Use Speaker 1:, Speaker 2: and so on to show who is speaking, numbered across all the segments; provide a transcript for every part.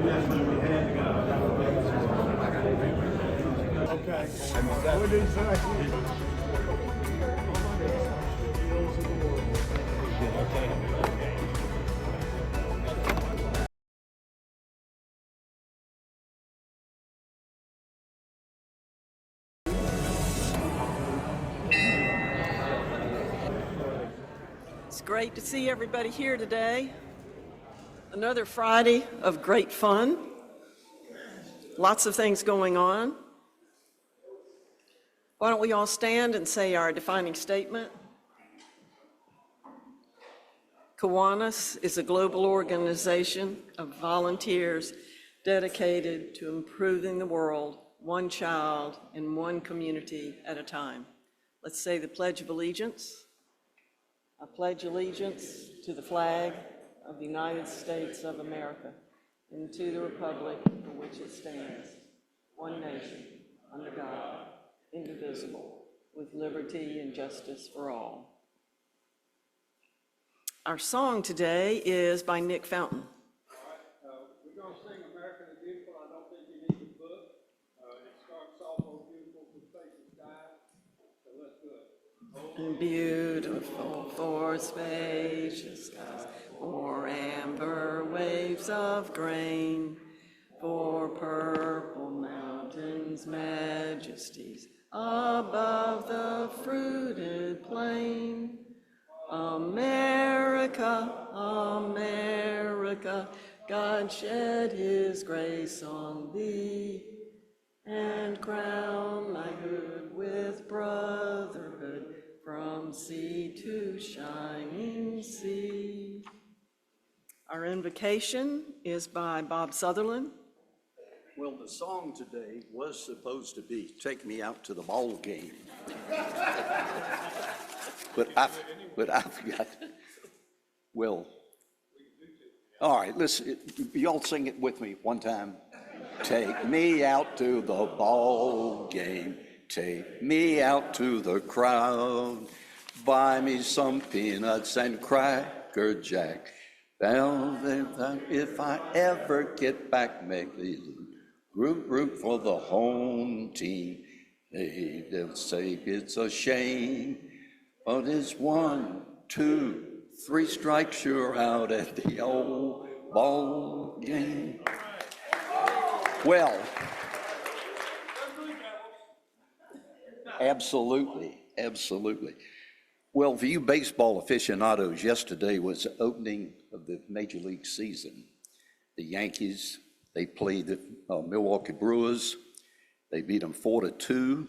Speaker 1: Okay. What did he say?
Speaker 2: It's great to see everybody here today. Another Friday of great fun. Lots of things going on. Why don't we all stand and say our defining statement? Kiwanis is a global organization of volunteers dedicated to improving the world, one child and one community at a time. Let's say the Pledge of Allegiance. I pledge allegiance to the flag of the United States of America and to the republic for which it stands, one nation, under God, indivisible, with liberty and justice for all. Our song today is by Nick Fountain.
Speaker 3: All right, we're going to sing American the Beautiful. I don't think you need the book. It starts off, "Oh, beautiful for space and sky." So let's do it.
Speaker 2: Beautiful for spacious skies, for amber waves of grain, for purple mountains' majesties above the fruited plain. America, America, God shed his grace on thee, and crown knighthood with brotherhood from sea to shining sea. Our invocation is by Bob Sutherland.
Speaker 4: Well, the song today was supposed to be "Take Me Out to the Ball Game," but I forgot. Well, all right, listen, y'all sing it with me one time. Take me out to the ball game. Take me out to the crowd. Buy me some peanuts and Cracker Jack. Well, if I ever get back, make the root for the home team. They'll say it's a shame, but it's 1, 2, 3 strikes, you're out at the old ball game. Well, absolutely. Well, for you baseball aficionados, yesterday was the opening of the Major League season. The Yankees, they played the Milwaukee Brewers. They beat them 4-2.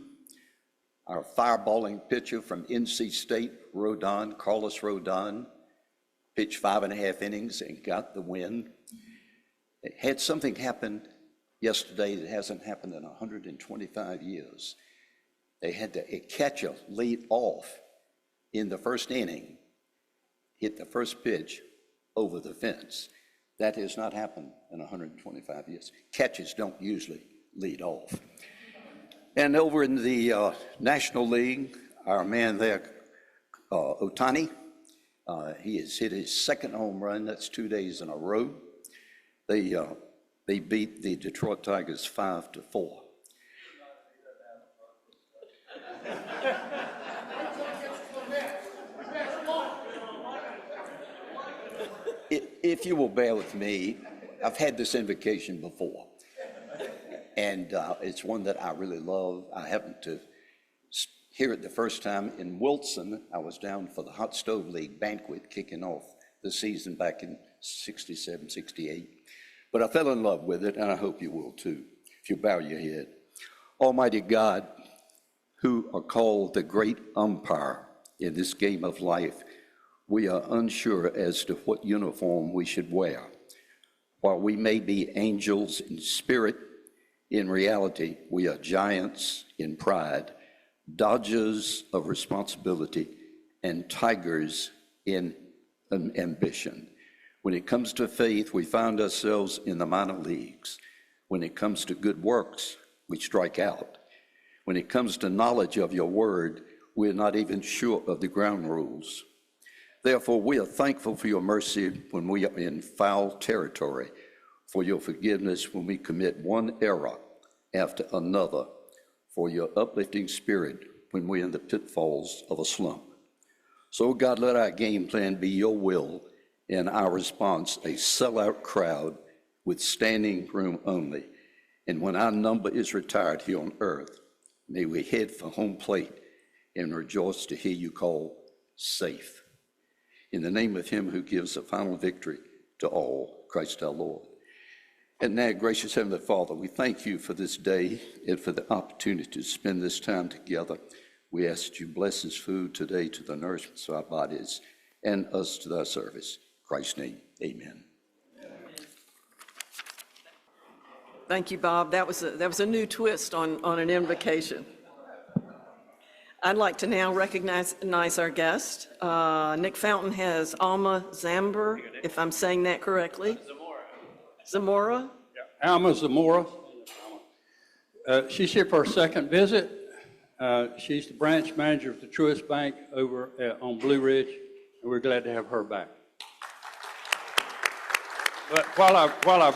Speaker 4: Our fireballing pitcher from NC State, Carlos Rodon, pitched 5.5 innings and got the win. It had something happen yesterday that hasn't happened in 125 years. They had a catcher lead off in the first inning, hit the first pitch over the fence. That has not happened in 125 years. Catchers don't usually lead off. And over in the National League, our man there, Ohtani, he has hit his second home run. That's 2 days in a row. They beat the Detroit Tigers 5-4. If you will bear with me, I've had this invocation before, and it's one that I really love. I happened to hear it the first time in Wilson. I was down for the Hot Stove League banquet kicking off the season back in 67, 68. But I fell in love with it, and I hope you will too, if you bow your head. Almighty God, who are called the great umpire in this game of life, we are unsure as to what uniform we should wear. While we may be angels in spirit, in reality, we are giants in pride, dodgers of responsibility, and tigers in ambition. When it comes to faith, we find ourselves in the minor leagues. When it comes to good works, we strike out. When it comes to knowledge of your word, we're not even sure of the ground rules. Therefore, we are thankful for your mercy when we are in foul territory, for your forgiveness when we commit one error after another, for your uplifting spirit when we're in the pitfalls of a slump. So God, let our game plan be your will and our response a sellout crowd with standing room only. And when our number is retired here on earth, may we head for home plate and rejoice to hear you call safe. In the name of him who gives the final victory to all, Christ our Lord. And now, gracious Heavenly Father, we thank you for this day and for the opportunity to spend this time together. We ask that you bless this food today to the nourishment of our bodies and us to thy service. In Christ's name, amen.
Speaker 2: Thank you, Bob. That was a new twist on an invocation. I'd like to now recognize our guest. Nick Fountain has Alma Zamber, if I'm saying that correctly. Zamora?
Speaker 3: Yeah, Alma Zamora. She's here for her second visit. She's the branch manager of the Truist Bank over on Blue Ridge, and we're glad to have her back. But while I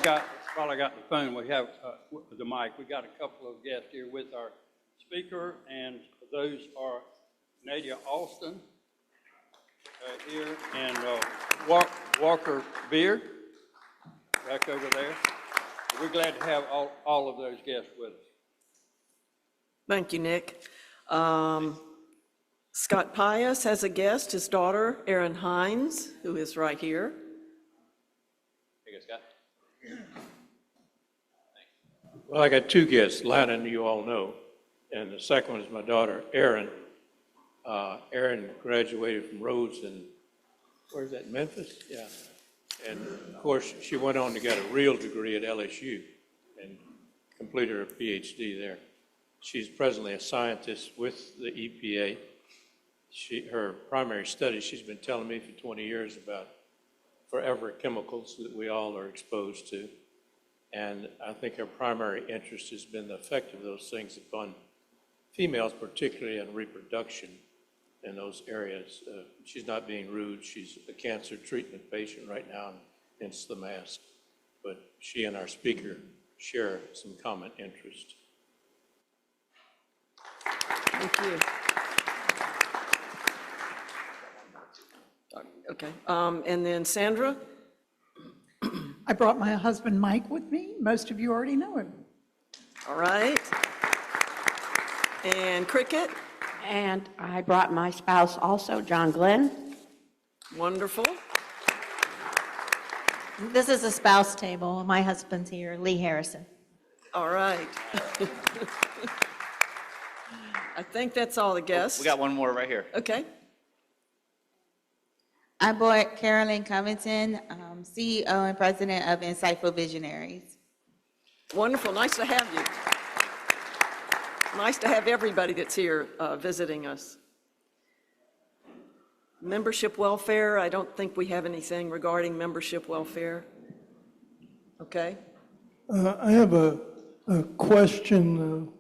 Speaker 3: got the phone, we have the mic. We got a couple of guests here with our speaker, and those are Nadia Alston here, and Walker Beard back over there. We're glad to have all of those guests with us.
Speaker 2: Thank you, Nick. Scott Pius has a guest, his daughter, Erin Hines, who is right here.
Speaker 5: Here you go, Scott.
Speaker 6: Well, I got two guests, Lana, you all know, and the second one is my daughter, Erin. Erin graduated from Rhodes in, where's that, Memphis? Yeah. And of course, she went on to get a real degree at LSU and completed her PhD there. She's presently a scientist with the EPA. Her primary study, she's been telling me for 20 years about forever chemicals that we all are exposed to. And I think her primary interest has been the effect of those things upon females, particularly in reproduction in those areas. She's not being rude. She's a cancer treatment patient right now, and hence the mask. But she and our speaker share some common interest.
Speaker 2: Thank you. Okay, and then Sandra?
Speaker 7: I brought my husband Mike with me. Most of you already know him.
Speaker 2: All right. And Cricket?
Speaker 8: And I brought my spouse also, John Glenn.
Speaker 2: Wonderful.
Speaker 9: This is a spouse table. My husband's here, Lee Harrison.
Speaker 2: All right. I think that's all the guests.
Speaker 5: We got one more right here.
Speaker 2: Okay.
Speaker 10: I brought Carolyn Covington, CEO and President of Insightful Visionaries.
Speaker 2: Wonderful. Nice to have you. Nice to have everybody that's here visiting us. Membership welfare, I don't think we have anything regarding membership welfare. Okay.
Speaker 1: I have a question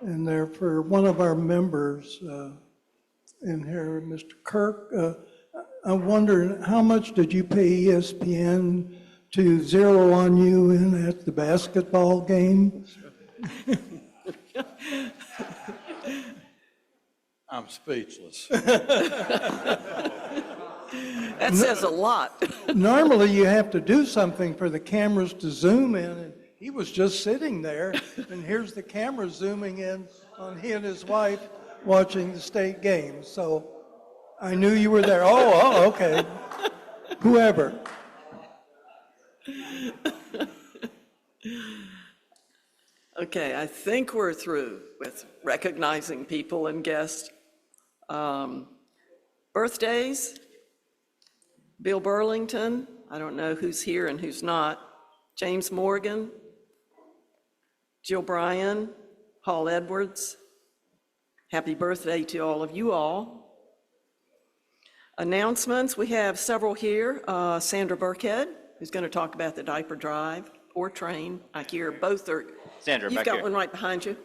Speaker 1: in there for one of our members in here, Mr. Kirk. I wonder, how much did you pay ESPN to zero on you in at the basketball game?
Speaker 11: I'm speechless.
Speaker 2: That says a lot.
Speaker 1: Normally, you have to do something for the cameras to zoom in, and he was just sitting there, and here's the camera zooming in on he and his wife watching the state game. So I knew you were there. Oh, okay. Whoever.
Speaker 2: Okay, I think we're through with recognizing people and guests. Birthdays, Bill Burlington, I don't know who's here and who's not. James Morgan, Jill Bryan, Paul Edwards. Happy birthday to all of you all. Announcements, we have several here. Sandra Burkhead, who's going to talk about the diaper drive or train. I hear both are.
Speaker 5: Sandra,
Speaker 2: You've
Speaker 5: back
Speaker 2: got
Speaker 5: here.
Speaker 2: one right behind you.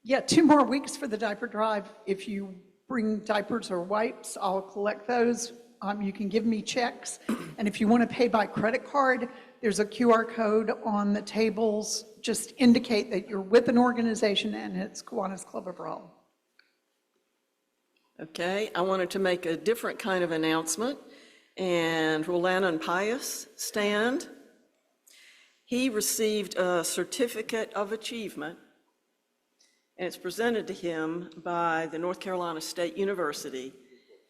Speaker 7: Yeah, 2 more weeks for the diaper drive. If you bring diapers or wipes, I'll collect those. You can give me checks. And if you want to pay by credit card, there's a QR code on the tables. Just indicate that you're with an organization and it's Kiwanis Club of Raleigh.
Speaker 2: Okay, I wanted to make a different kind of announcement. And Rolando and Pius stand. He received a certificate of achievement, and it's presented to him by the North Carolina State University,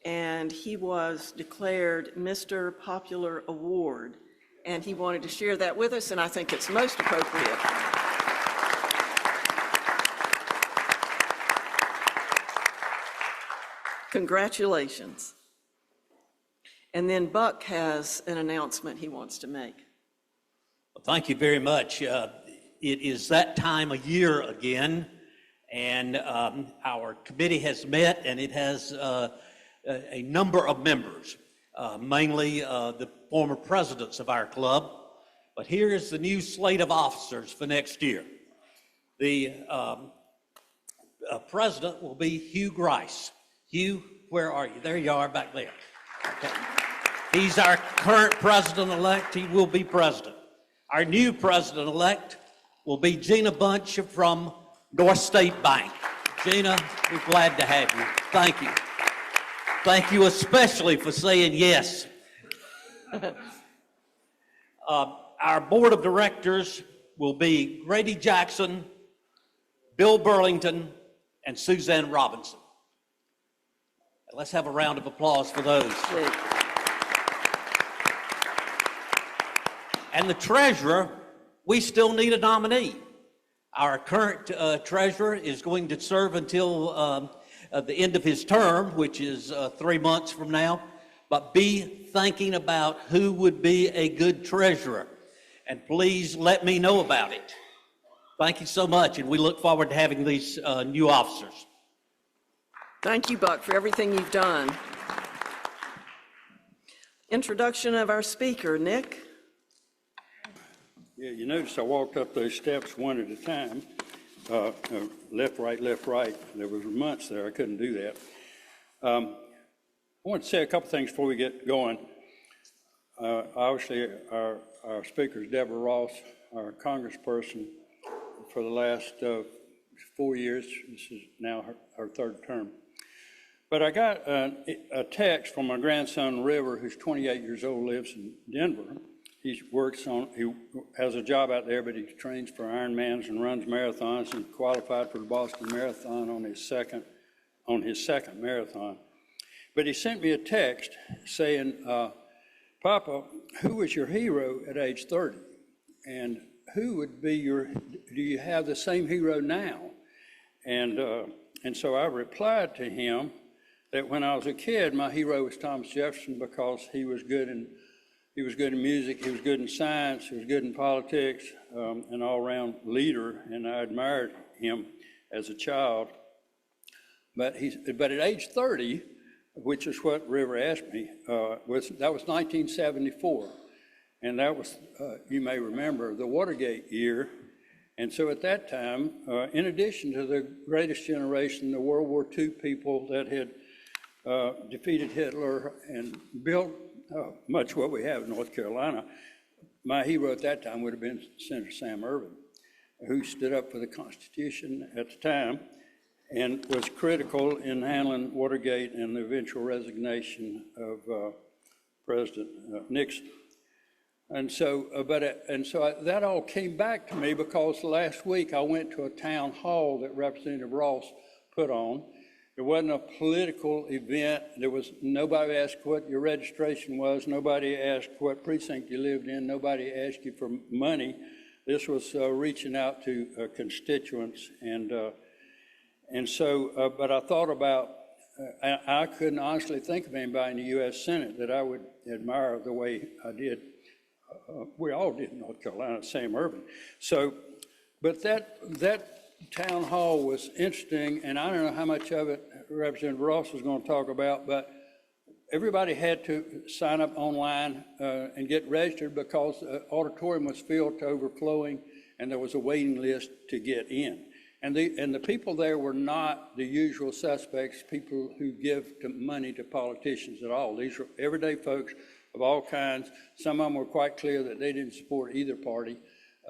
Speaker 2: and he was declared Mr. Popular Award, and he wanted to share that with us, and I think it's most appropriate. Congratulations. And then Buck has an announcement he wants to make.
Speaker 12: Well, thank you very much. It is that time of year again, and our committee has met, and it has a number of members, mainly the former presidents of our club. But here is the new slate of officers for next year. The president will be Hugh Grice. Hugh, where are you? There you are back there. Okay. He's our current president-elect. He will be president. Our new president-elect will be Gina Bunch from North State Bank. Gina, we're glad to have you. Thank you. Thank you especially for saying yes. Our board of directors will be Grady Jackson, Bill Burlington, and Suzanne Robinson. Let's have a round of applause for those. And the treasurer, we still need a nominee. Our current treasurer is going to serve until the end of his term, which is 3 months from now. But be thinking about who would be a good treasurer. And please let me know about it. Thank you so much, and we look forward to having these new officers.
Speaker 2: Thank you, Buck, for everything you've done. Introduction of our speaker, Nick.
Speaker 3: Yeah, you notice I walked up those steps one at a time, left, right, left, right. There was months there I couldn't do that. I want to say a couple things before we get going. Obviously, our speaker is Deborah Ross, our congressperson for the last 4 years. This is now her third term. But I got a text from my grandson, River, who's 28 years old, lives in Denver. He has a job out there, but he trains for Ironmans and runs marathons and qualified for the Boston Marathon on his second marathon. But he sent me a text saying, Papa, who was your hero at age 30? And who would be do you have the same hero now? And so I replied to him that when I was a kid, my hero was Thomas Jefferson because he was good in music, he was good in science, he was good in politics, an all-around leader, and I admired him as a child. But at age 30, which is what River asked me, that was 1974, and that was, you may remember, the Watergate year. And so at that time, in addition to the greatest generation, the World War II people that had defeated Hitler and built much what we have in North Carolina, my hero at that time would have been Senator Sam Ervin, who stood up for the Constitution at the time and was critical in handling Watergate and the eventual resignation of President Nixon. And so, that all came back to me because last week I went to a town hall that Representative Ross put on. It wasn't a political event. Nobody asked what your registration was. Nobody asked what precinct you lived in. Nobody asked you for money. This was reaching out to constituents. But I thought about, I couldn't honestly think of anybody in the U.S. Senate that I would admire the way I did. We all did in North Carolina, Sam Ervin. But that town hall was interesting, and I don't know how much of it Representative Ross was going to talk about, but everybody had to sign up online and get registered because the auditorium was filled to overflowing, and there was a waiting list to get in. And the people there were not the usual suspects, people who give money to politicians at all. These were everyday folks of all kinds. Some of them were quite clear that they didn't support either party.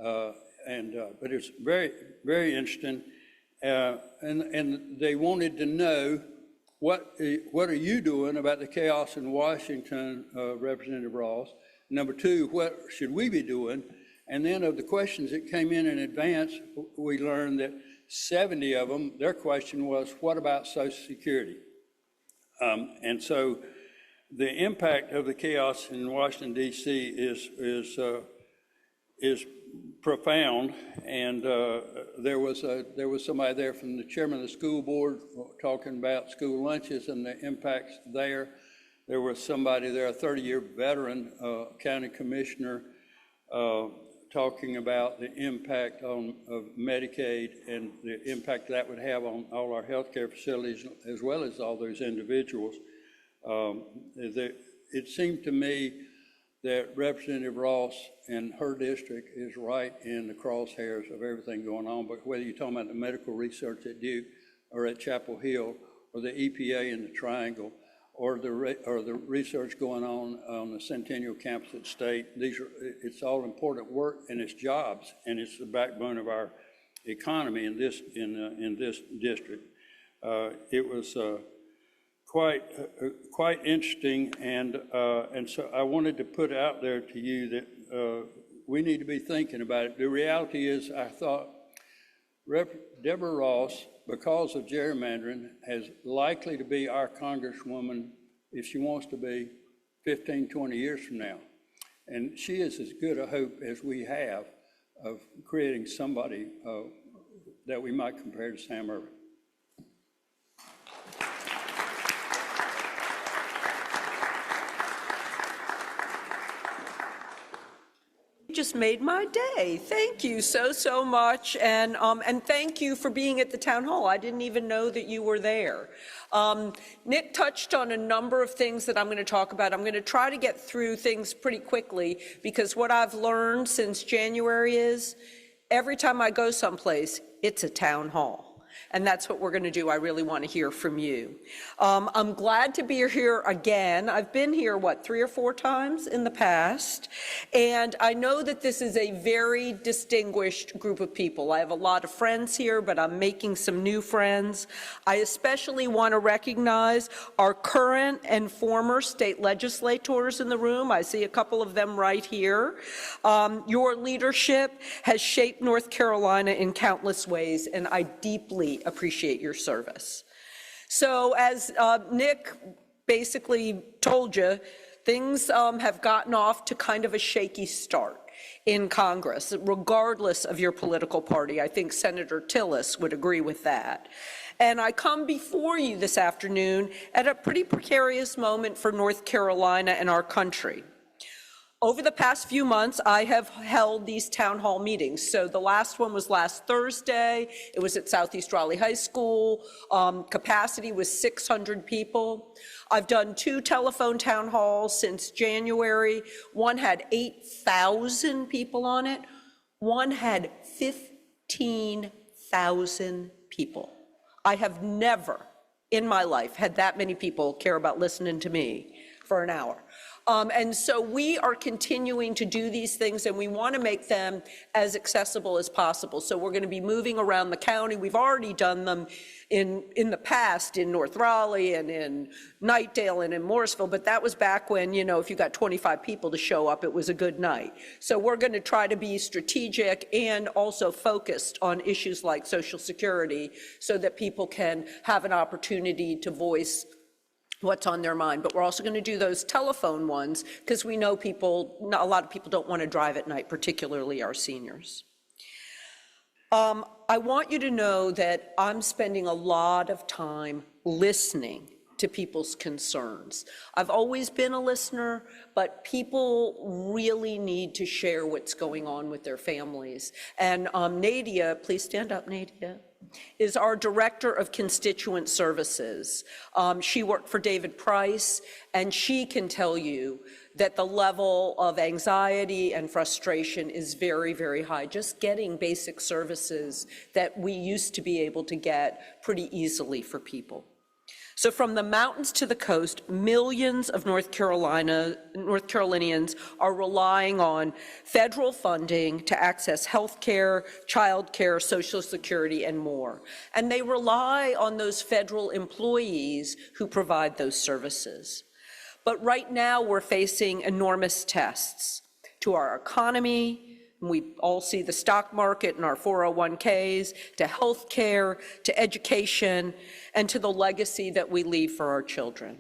Speaker 3: But it's very, very interesting. And they wanted to know, what are you doing about the chaos in Washington, Representative Ross? Number two, what should we be doing? And then of the questions that came in advance, we learned that 70 of them, their question was, what about Social Security? And so the impact of the chaos in Washington, D.C. is profound. And there was somebody there from the chairman of the school board talking about school lunches and the impacts there. There was somebody there, a 30-year veteran county commissioner, talking about the impact of Medicaid and the impact that would have on all our healthcare facilities, as well as all those individuals. It seemed to me that Representative Ross and her district is right in the crosshairs of everything going on. But whether you're talking about the medical research at Duke or at Chapel Hill or the EPA in the Triangle, or the research going on the Centennial campus at State. It's all important work, and it's jobs, and it's the backbone of our economy in this district. It was quite interesting, and so I wanted to put out there to you that we need to be thinking about it. The reality is, I thought Deborah Ross, because of gerrymandering, is likely to be our Congresswoman, if she wants to be, 15, 20 years from now. And she is as good a hope as we have of creating somebody that we might compare to Sam Ervin.
Speaker 2: Just made my day. Thank you so much, and thank you for being at the town hall. I didn't even know that you were there. Nick touched on a number of things that I'm going to talk about. I'm going to try to get through things pretty quickly, because what I've learned since January is every time I go someplace, it's a town hall. And that's what we're going to do. I really want to hear from you. I'm glad to be here again. I've been here, 3 or 4 times in the past. And I know that this is a very distinguished group of people. I have a lot of friends here, but I'm making some new friends. I especially want to recognize our current and former state legislators in the room. I see a couple of them right here. Your leadership has shaped North Carolina in countless ways, and I deeply appreciate your service. So as Nick basically told you, things have gotten off to kind of a shaky start in Congress, regardless of your political party. I think Senator Tillis would agree with that. And I come before you this afternoon at a pretty precarious moment for North Carolina and our country. Over the past few months, I have held these town hall meetings. So the last one was last Thursday. It was at Southeast Raleigh High School. Capacity was 600 people. I've done 2 telephone town halls since January. One had 8,000 people on it. One had 15,000 people. I have never in my life had that many people care about listening to me for an hour. And so we are continuing to do these things, and we want to make them as accessible as possible. So we're going to be moving around the county. We've already done them in the past in North Raleigh and in Knightdale and in Morrisville, but that was back when, if you got 25 people to show up, it was a good night. So we're going to try to be strategic and also focused on issues like Social Security so that people can have an opportunity to voice what's on their mind. But we're also going to do those telephone ones because we know a lot of people don't want to drive at night, particularly our seniors. I want you to know that I'm spending a lot of time listening to people's concerns. I've always been a listener, but people really need to share what's going on with their families. And Nadia, please stand up, Nadia.
Speaker 13: is our Director of Constituent Services. She worked for David Price, and she can tell you that the level of anxiety and frustration is very, very high, just getting basic services that we used to be able to get pretty easily for people. So from the mountains to the coast, millions of North Carolinians are relying on federal funding to access health care, child care, Social Security, and more. And they rely on those federal employees who provide those services. But right now, we're facing enormous tests to our economy. We all see the stock market and our 401ks, to health care, to education, and to the legacy that we leave for our children.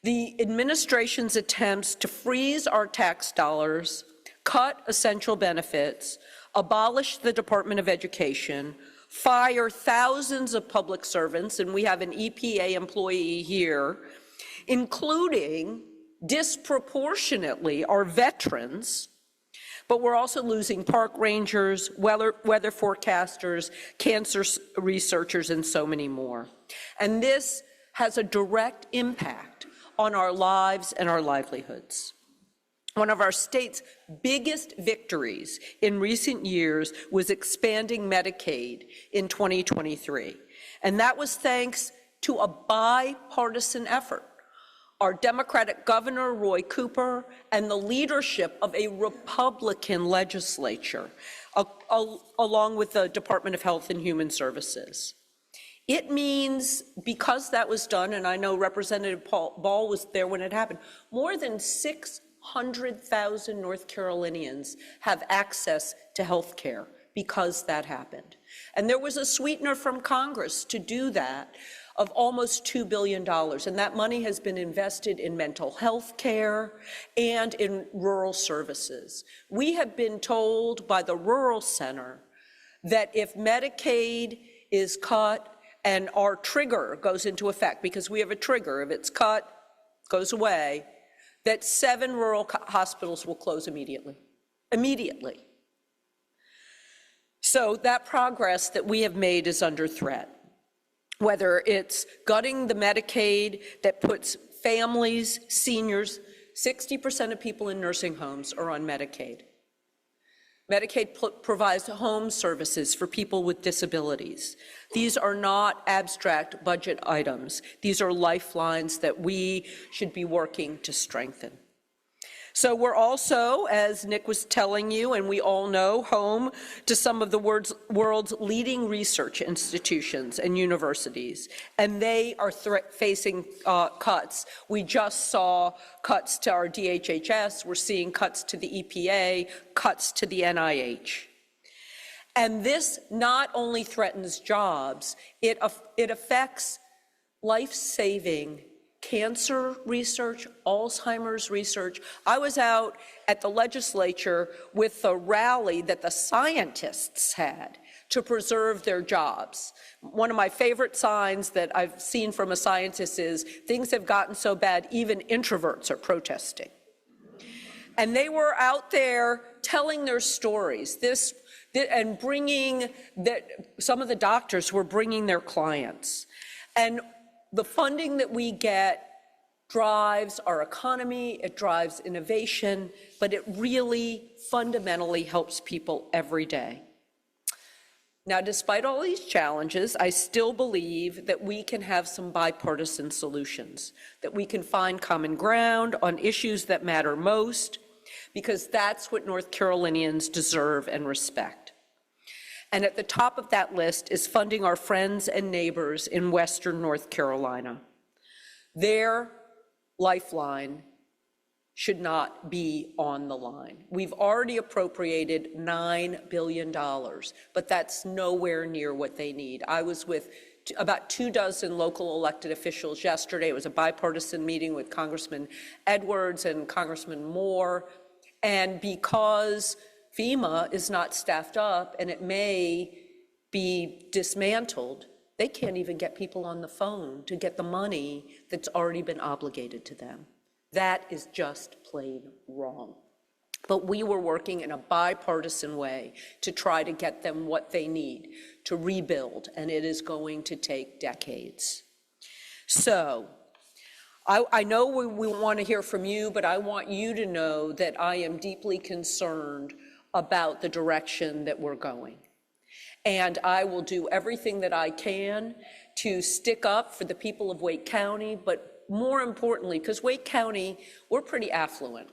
Speaker 13: The administration's attempts to freeze our tax dollars, cut essential benefits, abolish the Department of Education, fire thousands of public servants, and we have an EPA employee here, including disproportionately our veterans, but we're also losing park rangers, weather forecasters, cancer researchers, and so many more. And this has a direct impact on our lives and our livelihoods. One of our state's biggest victories in recent years was expanding Medicaid in 2023. And that was thanks to a bipartisan effort. Our Democratic Governor, Roy Cooper, and the leadership of a Republican legislature, along with the Department of Health and Human Services. It means, because that was done, and I know Representative Ball was there when it happened, more than 600,000 North Carolinians have access to health care because that happened. And there was a sweetener from Congress to do that, of almost $2 billion, and that money has been invested in mental health care and in rural services. We have been told by the Rural Center that if Medicaid is cut and our trigger goes into effect, because we have a trigger, if it's cut, goes away, that 7 rural hospitals will close immediately. Immediately. So that progress that we have made is under threat. Whether it's gutting the Medicaid that puts families, seniors, 60% of people in nursing homes are on Medicaid. Medicaid provides home services for people with disabilities. These are not abstract budget items. These are lifelines that we should be working to strengthen. So we're also, as Nick was telling you, and we all know, home to some of the world's leading research institutions and universities, and they are facing cuts. We just saw cuts to our DHHS, we're seeing cuts to the EPA, cuts to the NIH. And this not only threatens jobs, it affects life-saving cancer research, Alzheimer's research. I was out at the legislature with the rally that the scientists had to preserve their jobs. One of my favorite signs that I've seen from a scientist is, things have gotten so bad, even introverts are protesting. And they were out there telling their stories, and bringing some of the doctors were bringing their clients. And the funding that we get drives our economy, it drives innovation, but it really fundamentally helps people every day. Now, despite all these challenges, I still believe that we can have some bipartisan solutions, that we can find common ground on issues that matter most, because that's what North Carolinians deserve and respect. And at the top of that list is funding our friends and neighbors in Western North Carolina. Their lifeline should not be on the line. We've already appropriated $9 billion, but that's nowhere near what they need. I was with about 24 local elected officials yesterday. It was a bipartisan meeting with Congressman Edwards and Congressman Moore, and because FEMA is not staffed up and it may be dismantled, they can't even get people on the phone to get the money that's already been obligated to them. That is just plain wrong. But we were working in a bipartisan way to try to get them what they need to rebuild, and it is going to take decades. So I know we want to hear from you, but I want you to know that I am deeply concerned about the direction that we're going. And I will do everything that I can to stick up for the people of Wake County, but more importantly, because Wake County, we're pretty affluent.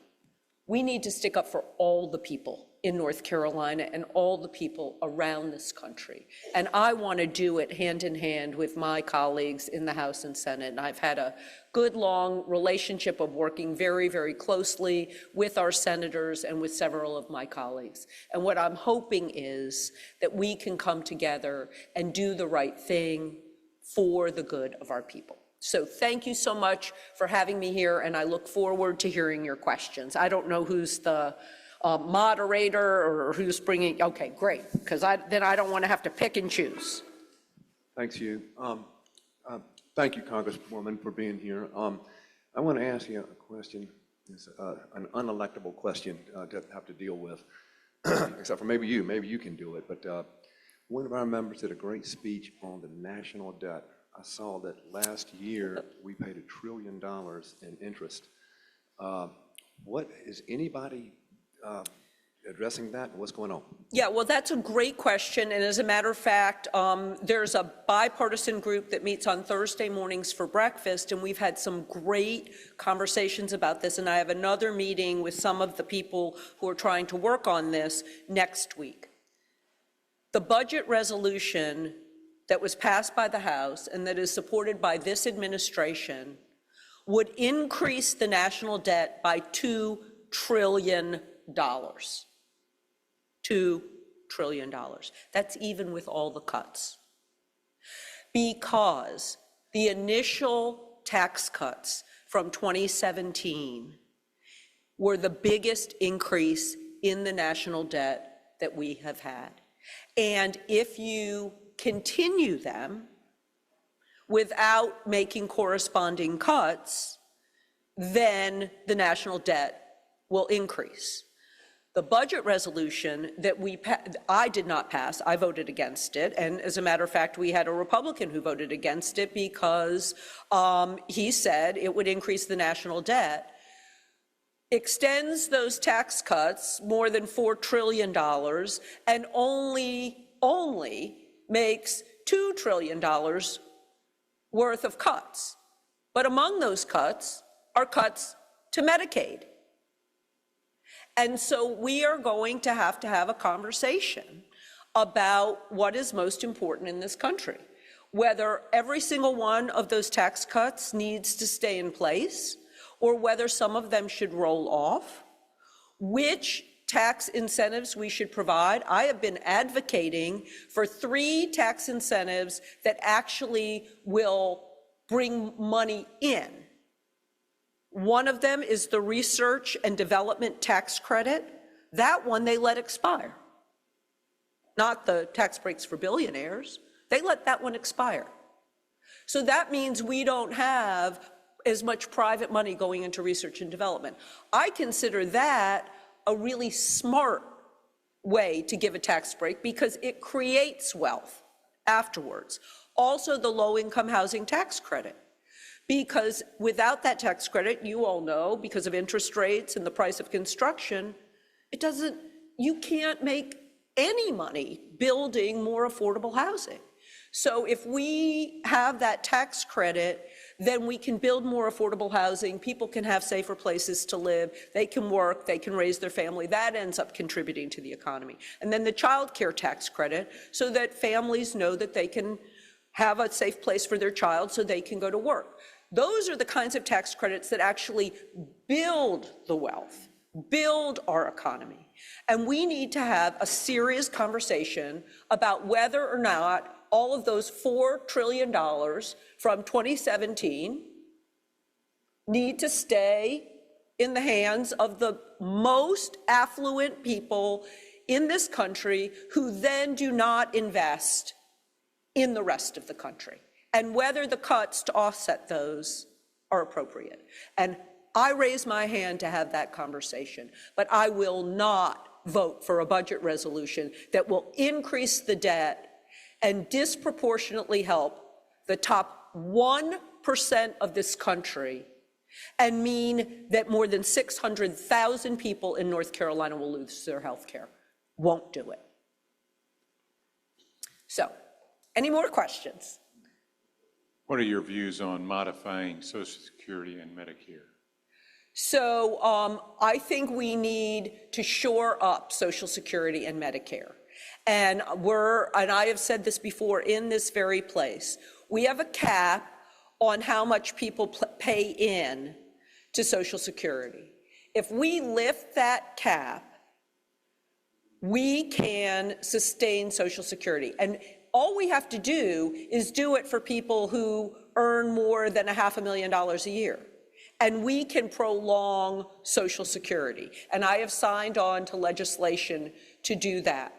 Speaker 13: We need to stick up for all the people in North Carolina and all the people around this country. And I want to do it hand in hand with my colleagues in the House and Senate. And I've had a good, long relationship of working very, very closely with our senators and with several of my colleagues. And what I'm hoping is that we can come together and do the right thing for the good of our people. So thank you so much for having me here, and I look forward to hearing your questions. I don't know who's the moderator or who's bringing, okay, great, because then I don't want to have to pick and choose.
Speaker 14: Thanks, you. Thank you, Congresswoman, for being here. I want to ask you a question. It's an unelectable question to have to deal with, except for maybe you can do it. But one of our members did a great speech on the national debt. I saw that last year we paid $1 trillion in interest. What is anybody addressing that? What's going on?
Speaker 13: Yeah, well, that's a great question. And as a matter of fact, there's a bipartisan group that meets on Thursday mornings for breakfast, and we've had some great conversations about this. And I have another meeting with some of the people who are trying to work on this next week. The budget resolution that was passed by the House and that is supported by this administration would increase the national debt by $2 trillion. $2 trillion. That's even with all the cuts. Because the initial tax cuts from 2017 were the biggest increase in the national debt that we have had. And if you continue them without making corresponding cuts, then the national debt will increase. The budget resolution that I did not pass, I voted against it, and as a matter of fact, we had a Republican who voted against it because he said it would increase the national debt, extends those tax cuts more than $4 trillion, and only makes $2 trillion worth of cuts. But among those cuts are cuts to Medicaid. And so we are going to have a conversation about what is most important in this country, whether every single one of those tax cuts needs to stay in place or whether some of them should roll off, which tax incentives we should provide. I have been advocating for 3 tax incentives that actually will bring money in. One of them is the research and development tax credit. That one they let expire. Not the tax breaks for billionaires. They let that one expire. So that means we don't have as much private money going into research and development. I consider that a really smart way to give a tax break because it creates wealth afterwards. Also, the low-income housing tax credit. Because without that tax credit, you all know, because of interest rates and the price of construction, you can't make any money building more affordable housing. So if we have that tax credit, then we can build more affordable housing, people can have safer places to live, they can work, they can raise their family, that ends up contributing to the economy. And then the child care tax credit, so that families know that they can have a safe place for their child so they can go to work. Those are the kinds of tax credits that actually build the wealth, build our economy. And we need to have a serious conversation about whether or not all of those $4 trillion from 2017 need to stay in the hands of the most affluent people in this country who then do not invest in the rest of the country, and whether the cuts to offset those are appropriate. And I raise my hand to have that conversation, but I will not vote for a budget resolution that will increase the debt and disproportionately help the top 1% of this country and mean that more than 600,000 people in North Carolina will lose their health care. Won't do it. So, any more questions?
Speaker 15: What are your views on modifying Social Security and Medicare?
Speaker 13: So I think we need to shore up Social Security and Medicare. And I have said this before in this very place, we have a cap on how much people pay in to Social Security. If we lift that cap, we can sustain Social Security. And all we have to do is do it for people who earn more than $500,000 a year. And we can prolong Social Security. And I have signed on to legislation to do that.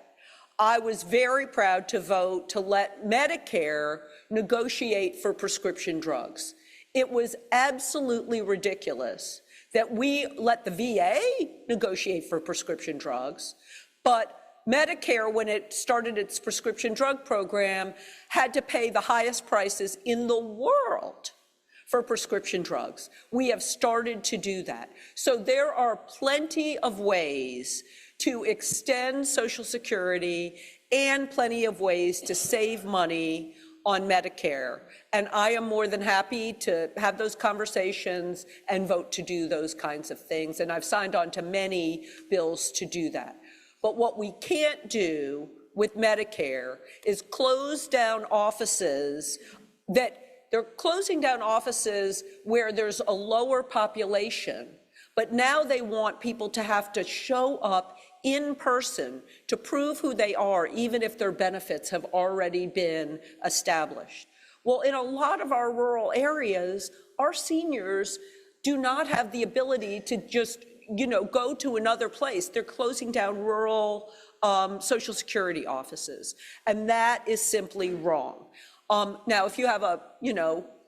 Speaker 13: I was very proud to vote to let Medicare negotiate for prescription drugs. It was absolutely ridiculous that we let the VA negotiate for prescription drugs, but Medicare, when it started its prescription drug program, had to pay the highest prices in the world for prescription drugs. We have started to do that. So there are plenty of ways to extend Social Security and plenty of ways to save money on Medicare. And I am more than happy to have those conversations and vote to do those kinds of things. And I've signed on to many bills to do that. But what we can't do with Medicare is close down offices that they're closing down offices where there's a lower population, but now they want people to have to show up in person to prove who they are, even if their benefits have already been established. Well, in a lot of our rural areas, our seniors do not have the ability to just, go to another place. They're closing down rural Social Security offices, and that is simply wrong. Now, if you have a,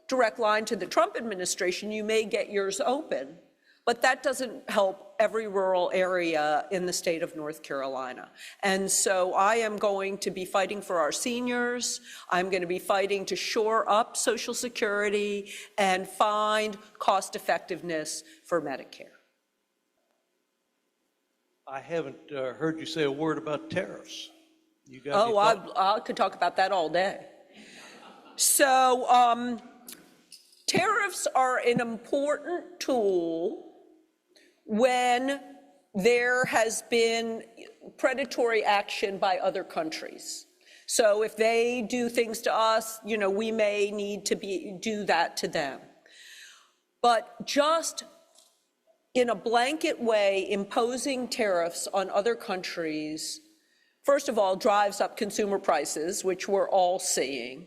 Speaker 13: direct line to the Trump administration, you may get yours open, but that doesn't help every rural area in the state of North Carolina. And so I am going to be fighting for our seniors. I'm going to be fighting to shore up Social Security and find cost effectiveness for Medicare.
Speaker 16: I haven't heard you say a word about tariffs. You got any thoughts?
Speaker 13: I could talk about that all day. So tariffs are an important tool when there has been predatory action by other countries. So if they do things to us, we may need to do that to them. But just in a blanket way, imposing tariffs on other countries, first of all, drives up consumer prices, which we're all seeing.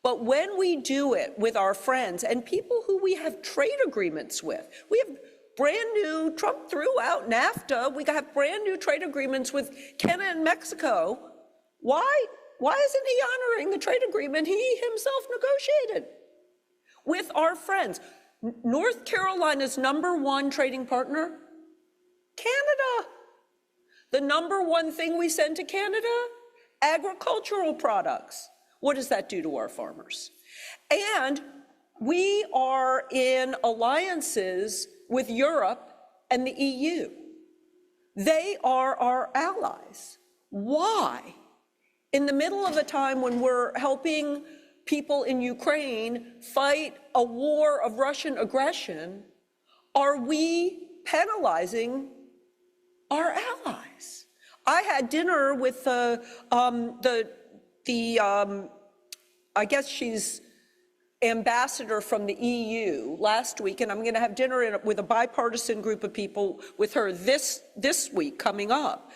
Speaker 13: But when we do it with our friends and people who we have trade agreements with, we have brand new, Trump threw out NAFTA, we have brand new trade agreements with Canada and Mexico. Why isn't he honoring the trade agreement he himself negotiated with our friends? North Carolina's #1 trading partner, Canada. The #1 thing we send to Canada, agricultural products. What does that do to our farmers? And we are in alliances with Europe and the EU. They are our allies. Why? In the middle of a time when we're helping people in Ukraine fight a war of Russian aggression, are we penalizing our allies? I had dinner with I guess she's ambassador from the EU last week, and I'm going to have dinner with a bipartisan group of people with her this week coming up.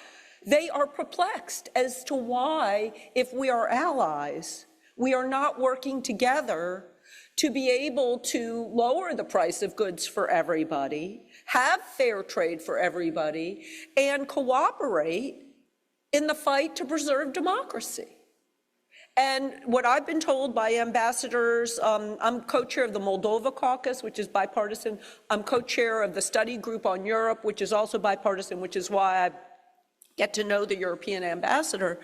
Speaker 13: They are perplexed as to why, if we are allies, we are not working together to be able to lower the price of goods for everybody, have fair trade for everybody, and cooperate in the fight to preserve democracy. And what I've been told by ambassadors, I'm co-chair of the Moldova caucus, which is bipartisan. I'm co-chair of the study group on Europe, which is also bipartisan, which is why I get to know the European ambassadors.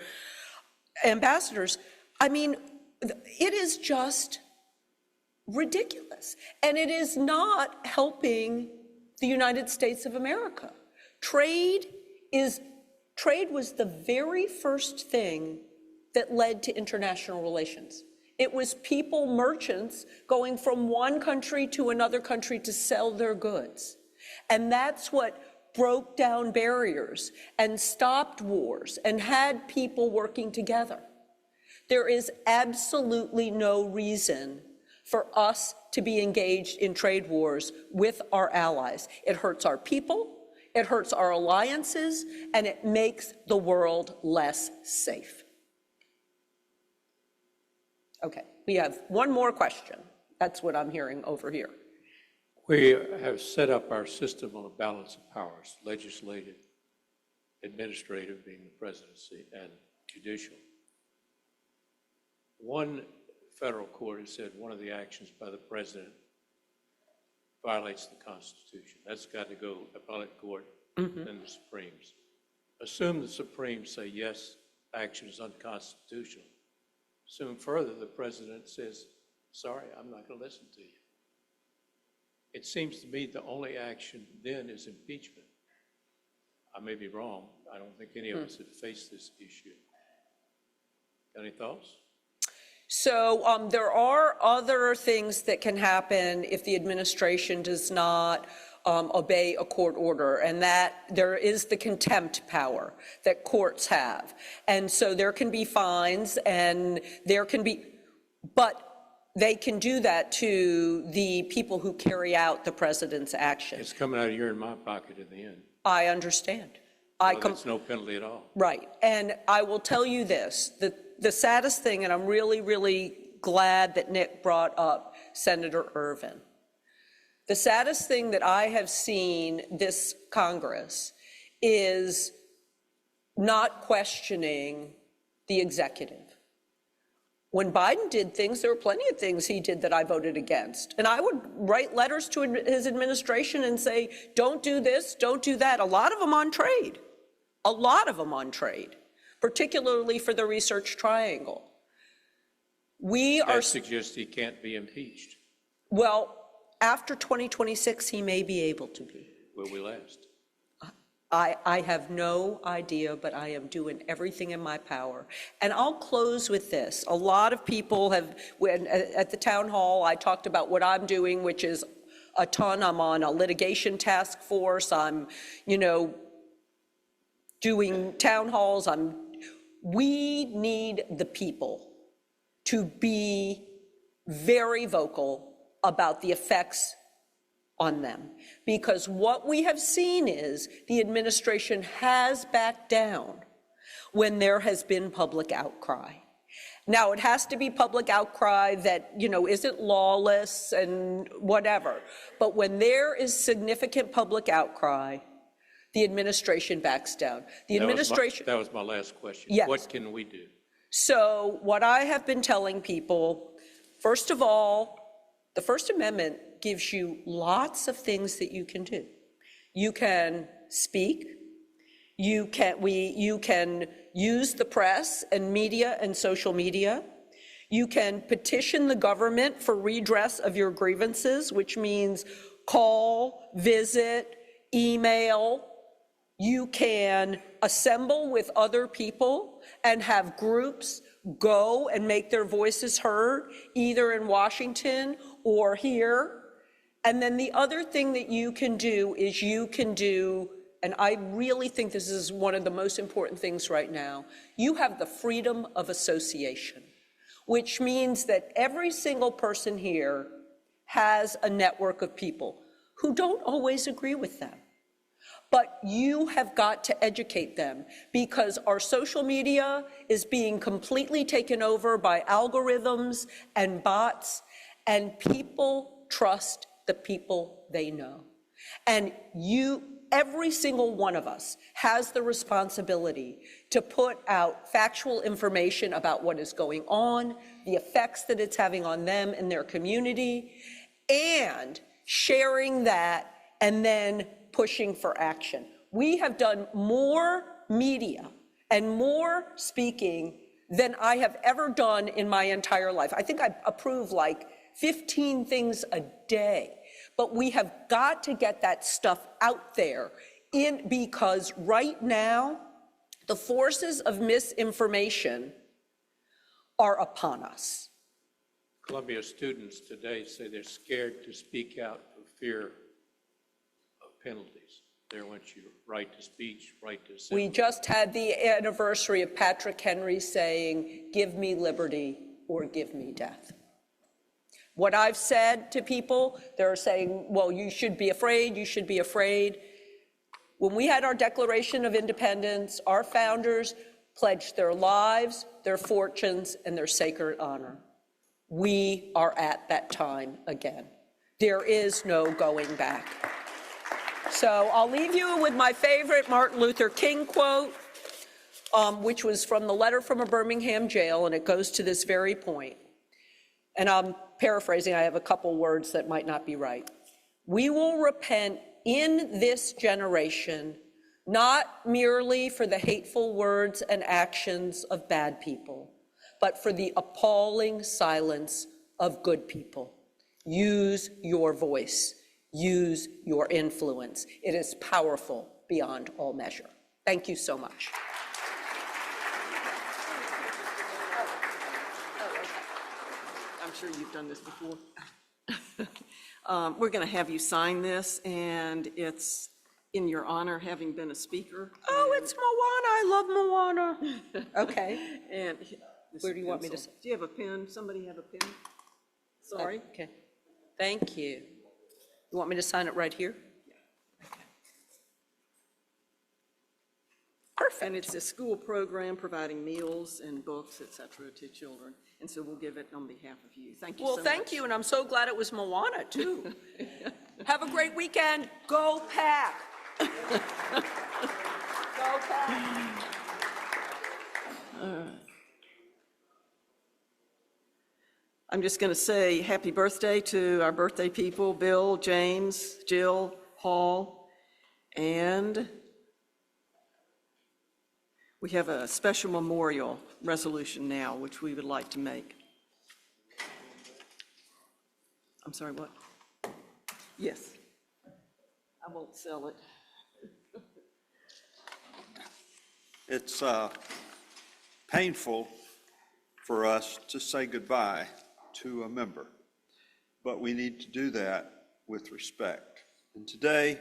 Speaker 13: I mean, it is just ridiculous. And it is not helping the United States of America. Trade was the very first thing that led to international relations. It was people, merchants, going from one country to another country to sell their goods. And that's what broke down barriers and stopped wars and had people working together. There is absolutely no reason for us to be engaged in trade wars with our allies. It hurts our people, it hurts our alliances, and it makes the world less safe. Okay, we have one more question. That's what I'm hearing over here.
Speaker 6: We have set up our system on a balance of powers, legislative, administrative being the presidency, and judicial. One federal court has said one of the actions by the president violates the Constitution. That's got to go appellate court and the Supremes. Assume the Supremes say, yes, action is unconstitutional. Assume further the president says, sorry, I'm not going to listen to you. It seems to me the only action then is impeachment. I may be wrong. I don't think any of us have faced this issue. Got any thoughts?
Speaker 13: So there are other things that can happen if the administration does not obey a court order, and that there is the contempt power that courts have. And so there can be fines, and there can be, but they can do that to the people who carry out the president's action.
Speaker 6: It's coming out of your and my pocket in the end.
Speaker 13: I understand.
Speaker 6: There's no penalty at all.
Speaker 13: Right. And I will tell you this, the saddest thing, and I'm really, really glad that Nick brought up Senator Ervin. The saddest thing that I have seen this Congress is not questioning the executive. When Biden did things, there were plenty of things he did that I voted against. And I would write letters to his administration and say, don't do this, don't do that. A lot of them on trade. A lot of them on trade, particularly for the research triangle.
Speaker 6: That suggests he can't be impeached.
Speaker 13: Well, after 2026, he may be able to be.
Speaker 6: Will we last?
Speaker 13: I have no idea, but I am doing everything in my power. And I'll close with this. A lot of people have, at the town hall, I talked about what I'm doing, which is a ton. I'm on a litigation task force. I'm, doing town halls. We need the people to be very vocal about the effects on them, because what we have seen is the administration has backed down when there has been public outcry. Now, it has to be public outcry that, isn't lawless and whatever, but when there is significant public outcry, the administration backs down.
Speaker 6: That was my last question.
Speaker 13: Yes.
Speaker 6: What can we do?
Speaker 13: So what I have been telling people, first of all, the First Amendment gives you lots of things that you can do. You can speak. You can use the press and media and social media. You can petition the government for redress of your grievances, which means call, visit, email. You can assemble with other people and have groups go and make their voices heard, either in Washington or here. And then the other thing that you can do is and I really think this is one of the most important things right now, you have the freedom of association, which means that every single person here has a network of people who don't always agree with them. But you have got to educate them, because our social media is being completely taken over by algorithms and bots, and people trust the people they know. And every single one of us has the responsibility to put out factual information about what is going on, the effects that it's having on them and their community, and sharing that and then pushing for action. We have done more media and more speaking than I have ever done in my entire life. I think I approve like 15 things a day. But we have got to get that stuff out there because right now, the forces of misinformation are upon us.
Speaker 6: Columbia students today say they're scared to speak out for fear of penalties. They want you right to speech, right to assembly.
Speaker 13: We just had the anniversary of Patrick Henry saying, "Give me liberty or give me death." What I've said to people, they're saying, well, you should be afraid, you should be afraid. When we had our Declaration of Independence, our founders pledged their lives, their fortunes, and their sacred honor. We are at that time again. There is no going back. So I'll leave you with my favorite Martin Luther King quote, which was from the letter from a Birmingham jail, and it goes to this very point. And I'm paraphrasing, I have a couple words that might not be right. We will repent in this generation, not merely for the hateful words and actions of bad people, but for the appalling silence of good people. Use your voice. Use your influence. It is powerful beyond all measure. Thank you so much.
Speaker 2: I'm sure you've done this before. We're going to have you sign this, and it's in your honor, having been a speaker.
Speaker 13: Oh, it's Moana. I love Moana. Okay.
Speaker 2: And
Speaker 13: where do you want me to?
Speaker 2: Do you have a pen? Somebody have a pen? Sorry.
Speaker 13: Okay. Thank you. You want me to sign it right here? Perfect.
Speaker 2: And it's a school program providing meals and books, et cetera, to children. And so we'll give it on behalf of you. Thank you so much.
Speaker 13: Well, thank you, and I'm so glad it was Moana, too. Have a great weekend. Go Pack. Go Pack.
Speaker 2: All right. I'm just going to say happy birthday to our birthday people, Bill, James, Jill, Paul, and we have a special memorial resolution now, which we would like to make. I'm sorry, what? Yes. I won't sell it.
Speaker 11: It's painful for us to say goodbye to a member, but we need to do that with respect. And today,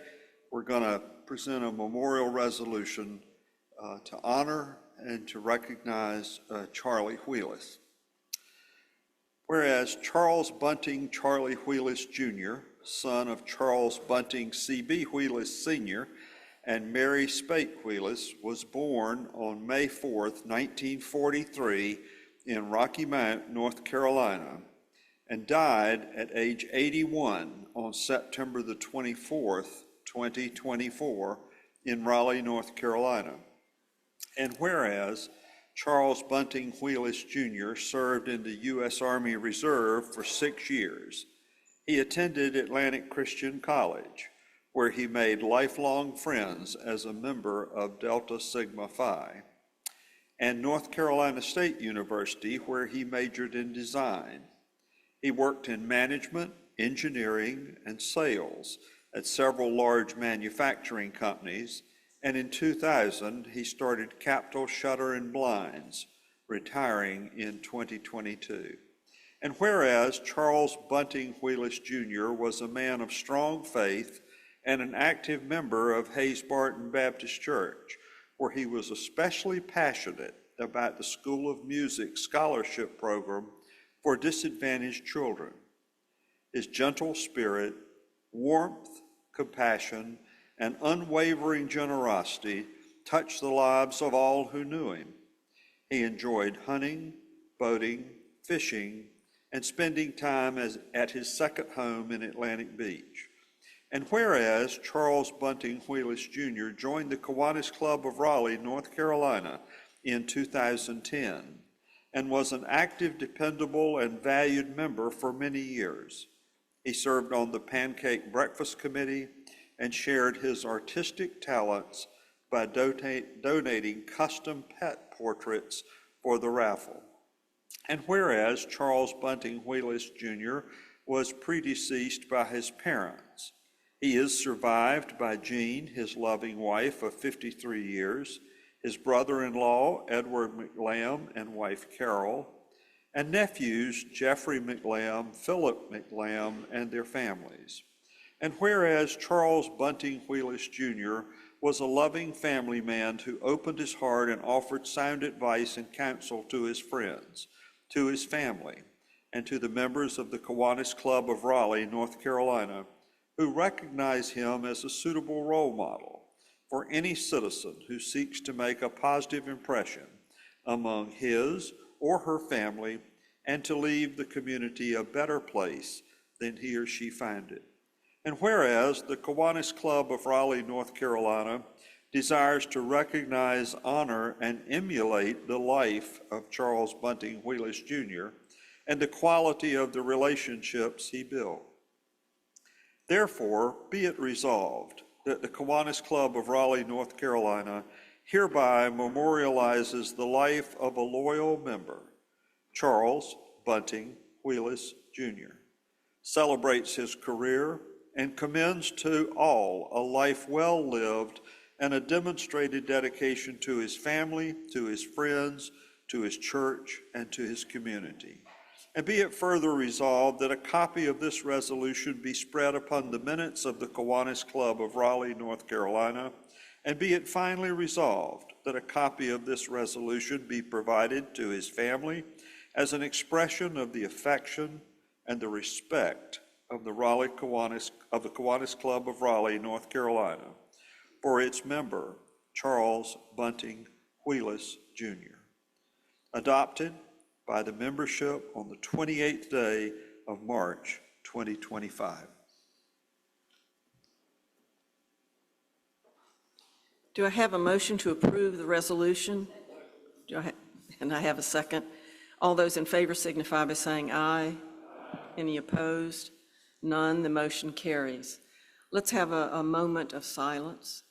Speaker 11: we're going to present a memorial resolution to honor and to recognize Charlie Wheelis. Whereas Charles Bunting Charlie Wheelis Jr., son of Charles Bunting C.B. Wheelis Sr., and Mary Spate Wheelis, was born on May 4th, 1943 in Rocky Mount, North Carolina, and died at age 81 on September the 24th, 2024 in Raleigh, North Carolina. And whereas Charles Bunting Wheelis Jr. served in the U.S. Army Reserve for 6 years, he attended Atlantic Christian College, where he made lifelong friends as a member of Delta Sigma Phi, and North Carolina State University, where he majored in design. He worked in management, engineering, and sales at several large manufacturing companies, and in 2000, he started Capital Shutter and Blinds, retiring in 2022. And whereas Charles Bunting Wheelis Jr. was a man of strong faith and an active member of Hayes Barton Baptist Church, where he was especially passionate about the School of Music scholarship program for disadvantaged children. His gentle spirit, warmth, compassion, and unwavering generosity touched the lives of all who knew him. He enjoyed hunting, boating, fishing, and spending time at his second home in Atlantic Beach. And whereas Charles Bunting Wheelis Jr. joined the Kiwanis Club of Raleigh, North Carolina in 2010 and was an active, dependable, and valued member for many years. He served on the Pancake Breakfast Committee and shared his artistic talents by donating custom pet portraits for the raffle. And whereas Charles Bunting Wheelis Jr. was predeceased by his parents, he is survived by Jean, his loving wife of 53 years, his brother-in-law, Edward McLam, and wife Carol, and nephews, Jeffrey McLam, Philip McLam, and their families. And whereas Charles Bunting Wheelis Jr. was a loving family man who opened his heart and offered sound advice and counsel to his friends, to his family, and to the members of the Kiwanis Club of Raleigh, North Carolina, who recognize him as a suitable role model for any citizen who seeks to make a positive impression among his or her family and to leave the community a better place than he or she found it. And whereas the Kiwanis Club of Raleigh, North Carolina desires to recognize, honor, and emulate the life of Charles Bunting Wheelis Jr. and the quality of the relationships he built. Therefore, be it resolved that the Kiwanis Club of Raleigh, North Carolina hereby memorializes the life of a loyal member, Charles Bunting Wheelis Jr., celebrates his career, and commends to all a life well lived and a demonstrated dedication to his family, to his friends, to his church, and to his community. And be it further resolved that a copy of this resolution be spread upon the minutes of the Kiwanis Club of Raleigh, North Carolina, and be it finally resolved that a copy of this resolution be provided to his family as an expression of the affection and the respect of the Kiwanis Club of Raleigh, North Carolina, for its member, Charles Bunting Wheelis Jr., adopted by the membership on the 28th day of March, 2025.
Speaker 2: Do I have a motion to approve the resolution? And I have a second. All those in favor signify by saying aye. Any opposed? None. The motion carries. Let's have a moment of silence.